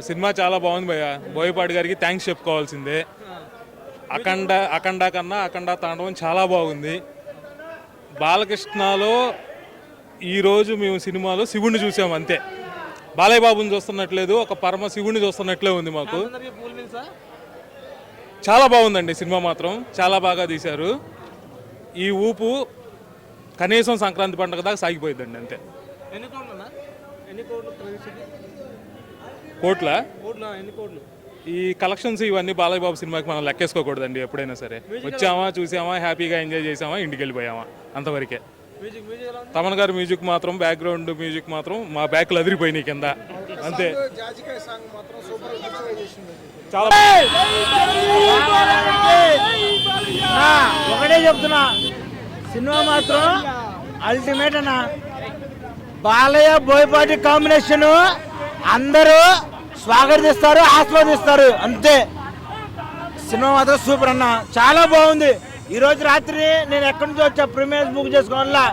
Cinema చాలా బాగుంది భయ్య. బోయపాటి గారికి థ్యాంక్స్ చెప్పుకోవాల్సిందే. అఖండ కన్నా అఖండ తాండవం చాలా బాగుంది. బాలకృష్ణలో ఈరోజు మేము సినిమాలో శివుణ్ణి చూసాము అంతే. బాలయ్య బాబుని చూస్తున్నట్లేదు, ఒక పరమ శివుణ్ణి చూస్తున్నట్లే ఉంది మాకు. చాలా బాగుందండి సినిమా, మాత్రం చాలా బాగా తీశారు. ఈ ఊపు కనీసం సంక్రాంతి పండుగ దాకా సాగిపోయిందండి అంతే. కోట్ల ఈ కలెక్షన్స్ ఇవన్నీ బాలయ్య బాబు సినిమాకి మనం లెక్కేసుకోకూడదండి. ఎప్పుడైనా సరే వచ్చామా, చూసామా, హ్యాపీగా ఎంజాయ్ చేసామా, ఇంటికి వెళ్ళిపోయామా, అంతవరకే. తమన్ గారి మ్యూజిక్ మాత్రం, బ్యాక్గ్రౌండ్ మ్యూజిక్ మాత్రం మా బ్యాక్లు అదిరిపోయినాయి కింద అంతే. చాలా ఒకటే చెప్తున్నా, సినిమా మాత్రం అల్టిమేట్ అన్న. బాలయ్య బోయపాటి కాంబినేషన్ అందరూ స్వాగతిస్తారు, ఆస్వాదిస్తారు అంతే. సినిమా మాత్రం సూపర్ అన్న, చాలా బాగుంది. ఈరోజు రాత్రి నేను ఎక్కడి నుంచి వచ్చా, ప్రీమియర్స్ బుక్ చేసుకోవాలా,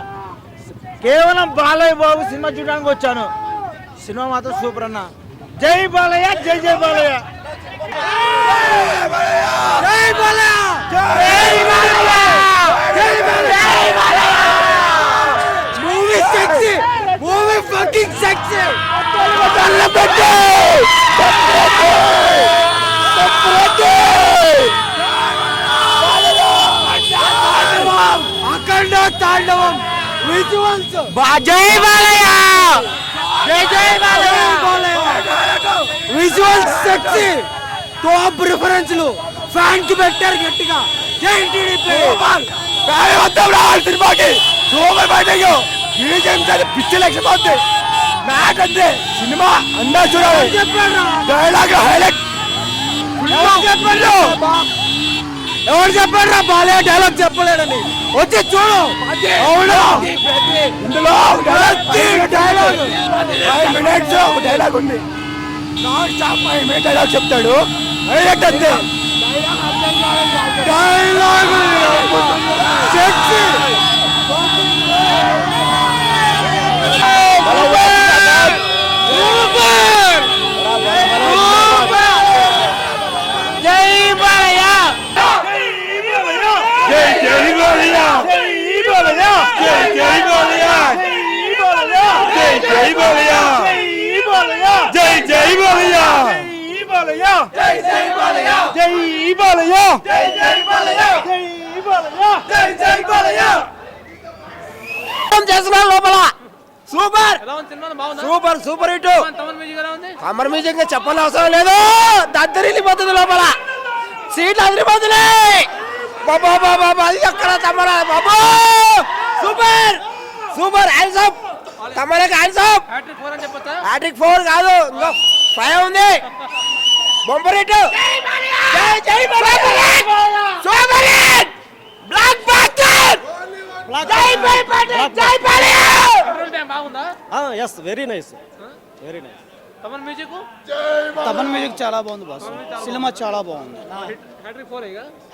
కేవలం బాలయ్య బాబు సినిమా చూడడానికి వచ్చాను. సినిమా మాత్రం సూపర్ అన్న. జై బాలయ్య, జై జై బాలయ్య, జై బాలయ్య, జై బాలయ్య, జై Balayya. Movie sexy, movie fucking sexy. Akhanda Thandavam visuals. జై బాలయ్య, జై జై బాలయ్య. విజువల్స్ సెక్సీ, టాప్ రిఫరెన్స్లు, ఫ్యాన్ కి పెట్టారు గట్టిగా. జై టీడీపీ. సినిమాకి సూపర్ బయటకు పిచ్చి లక్ష్యం అవుతుంది. మ్యాచ్ అంటే సినిమా అందా చూడాలి. Dialogue highlight. ఎవరు చెప్పారు రా బాలయ్య డైలాగ్ చెప్పలేడని? వచ్చి చూడు. ఇందులో డైలాగ్ ఉంది, డైలాగ్ చెప్తాడు. హైలైట్ అంతే. Dialogue sexy. జై బాలయ్య, జై జై బాలయ్య, జై బాలయ్య, జై జై బాలయ్య, జై జై బాలయ్య, జై జై బాలయ్య, జై జై బాలయ్య, జై బాలయ్య, జై జై బాలయ్య, జై బాలయ్య, జై జై బాలయ్య. చేస్తున్నా లోపల సూపర్ సూపర్ సూపర్ హిట్. కమర్ మ్యూజిక్ చెప్పాల్సిన అవసరం లేదు, దద్దరిల్లిపోతుంది లోపల, సీట్లు అదిరిపోతున్నాయి. బాబా బాబా అది ఎక్కడ తమరా బాబా. సూపర్ సూపర్ హ్యాండ్స్ అప్ తమరికి, హ్యాండ్స్ అప్. హ్యాట్రిక్ 4 కాదు, ఇంకా 5 ఉంది. Bumper hit. జై జై Balayya, super hit, blockbuster. జై బాలయ్య, జై Balayya. Yes very nice, very nice. Thaman music, Thaman music చాలా బాగుంది బాస్. సినిమా చాలా బాగుంది.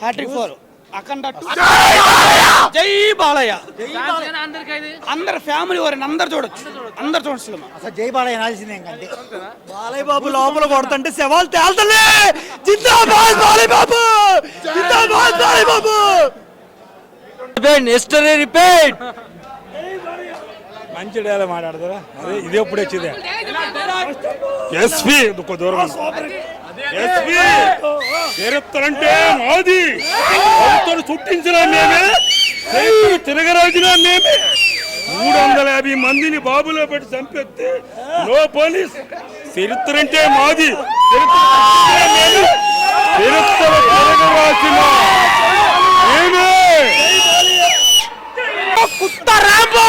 హ్యాట్రిక్ 4 అఖండ 2. జై బాలయ్య. అందరు ఫ్యామిలీ వారిని అందరు చూడొచ్చు, అందరు చూడొచ్చు సినిమా. అసలు జై బాలయ్య అనాల్సిందే. ఏంటంటే బాలయ్య బాబు లోపల కొడుతుంటే శవాలు తేల్తలే. జిందాబాద్ బాలయ్య బాబు, జిందాబాద్ బాలయ్య బాబు. History repeat. మంచి డైలాగ్ మాట్లాడతారా? అదే ఇది ఎప్పుడు వచ్చింది. ఎస్పీ దూరం, ఎస్పీ చరిత్రంటే మాది, చుట్టించిన మేమే, తిరగరాజిన మేమే, 350 మందిని బాబులో పెట్టి చంపేస్తే నో పోలీస్. చరిత్ర అంటే మాది, చరిత్ర తిరగరాసిన మేమే. కుత్త రాంబో.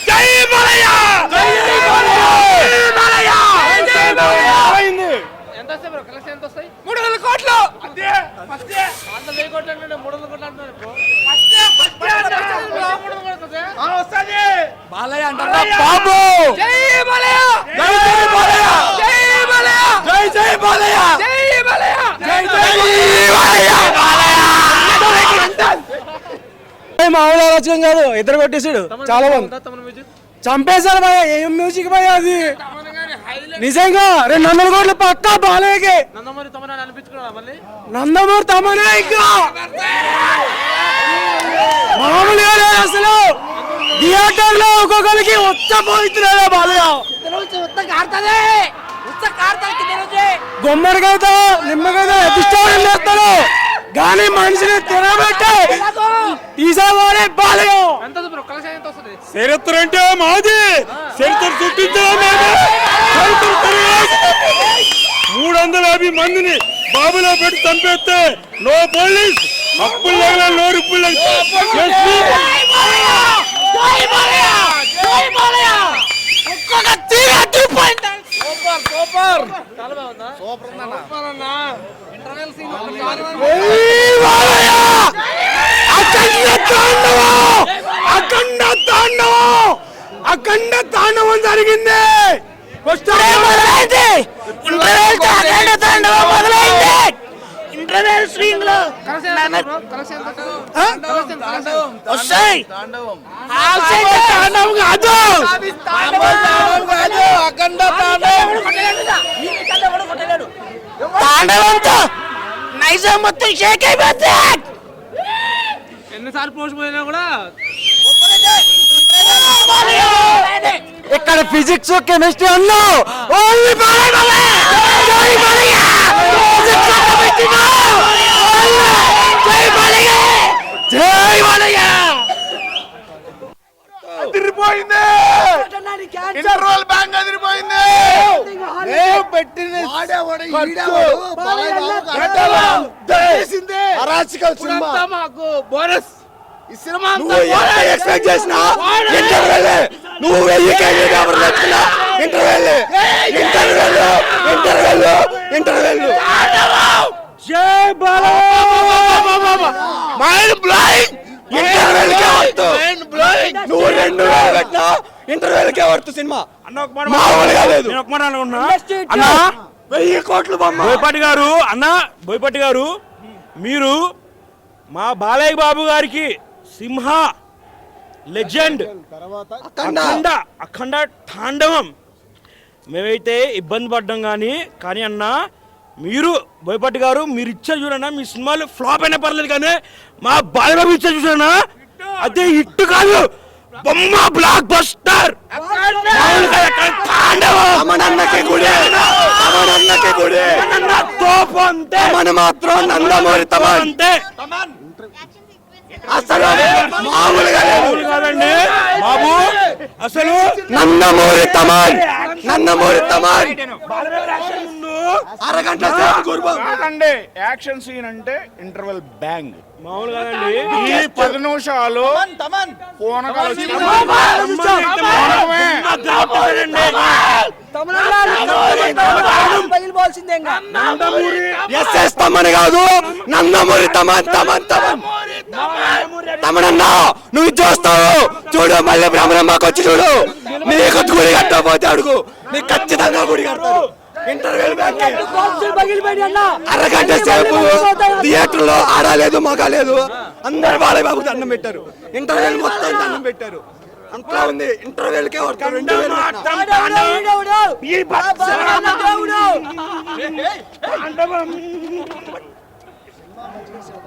జై బాలయ్య, జై బాలయ్య, జై బాలయ్య, జై బాలయ్య. ఎంత వస్తాయి బ్రో? కలెక్షన్ ఎంత వస్తాయి? 300 కోట్లు. అంతే ఫస్టే అంత 1000 కోట్లు అంటే 300 కోట్లు అంటున్నారు బ్రో. ఫస్టే వస్తది. బాలయ్య అంటారా బాబు. జై బాలయ్య, జై జై బాలయ్య, జై బాలయ్య, జై జై బాలయ్య, జై బాలయ్య, జై జై బాలయ్య. మామూలు ఆలోచన కాదు, ఇద్దరు కొట్టేసాడు. చాలా బాగుంది. చంపేశారు భయ. ఏం మ్యూజిక్ భయ అది. నిజంగా 200 కోట్లు పక్కా బాలయ్యకి. నందమూరి తమన్నా అనిపించుకున్నా మళ్ళీ నందమూరి తమనే ఇంకా మామూలుగా లేదు అసలు. థియేటర్ లో ఒక్కొక్కరికి ఉచ్చపోతున్నాడే బాలయ్య. గుమ్మడికైతే నిమ్మకైతే ఎపిస్టోరీలు చేస్తాడు కానీ మనిషిని తినబెట్టి తీసేవాడే బాలయ్య. ఎంత కలెక్షన్ ఎంత వస్తుంది? చరిత్ర అంటే మాది, చరిత్ర సృష్టించడం మేమే. చరిత్ర తిరగేసి 350 మందిని బాబులో పెట్టి చంపేస్తే నో పోలీస్, అప్పులు లేవు, నో రిప్పులు లేవు. అఖండ తాండవం జరిగింది. ఇంటర్వెల్ స్క్రీన్ లో వస్తాయి. తాండవం కాదు, అఖండ తాండవంతో నైజాం మొత్తం షేక్ అయిపోతుంది. ఎన్నిసార్లు పోస్ట్ పోయినా కూడా ఇక్కడ ఫిజిక్స్ కెమిస్ట్రీ అన్నా ఓన్లీ అదిరిపోయింది. ఇంటర్వల్ బ్యాంక్ అదిరిపోయింది. మాకు బోనస్ ఈ సినిమా ఎక్స్పెక్ట్ చేసినా నువ్వు 1000 కేజీ ఇంటర్వెల్ జై మైండ్ బ్లోయింగ్. నువ్వు 2000 పెట్టినా ఇంటర్వెల్ కే వర్త్ సినిమా. మామూలుగా లేదు. 1000 కోట్లు బోయపాటి గారు మీరు మా బాలయ్య బాబు గారికి సింహ లెజెండ్ అఖండ తాండవం మేమైతే ఇబ్బంది పడ్డాం కానీ అన్న మీరు బోయపాటి గారు మీరు ఇచ్చే చూడన్నా, మీ సినిమాలు ఫ్లాప్ అయినా పర్లేదు కానీ మా బాలయ్య బాబు ఇచ్చే చూడన్నా అదే హిట్ కాదు, బొమ్మ బ్లాక్ బస్టర్. మన మాత్రం నందమూరి తమన్ అంతే అసలు మామూలుగా కాదండి బాబు. అసలు నందమూరి తమన్ అరగంట కాదండి యాక్షన్ సీన్ అంటే ఇంటర్వెల్ బ్యాంగ్ మామూలు కాదండి. ఈ 10 నిమిషాలు తమన్ కాదు నందమూరి తమనన్నా నువ్వు చూస్తావు చూడు, మళ్ళీ బ్రహ్మరమ్మకి వచ్చి చూడు, నీకు గుడి కట్టకపోతే అడుగు, నీకు ఖచ్చితంగా గుడి కడతాడు. ఇంటర్వెల్ అరగంట సేపు థియేటర్ లో ఆడలేదు మగాలేదు, అందరు బాలయ్య బాబు దండం పెట్టారు, ఇంటర్వెల్ మొత్తం దండం పెట్టారు. అంతా ఉంది ఇంటర్వెల్ కే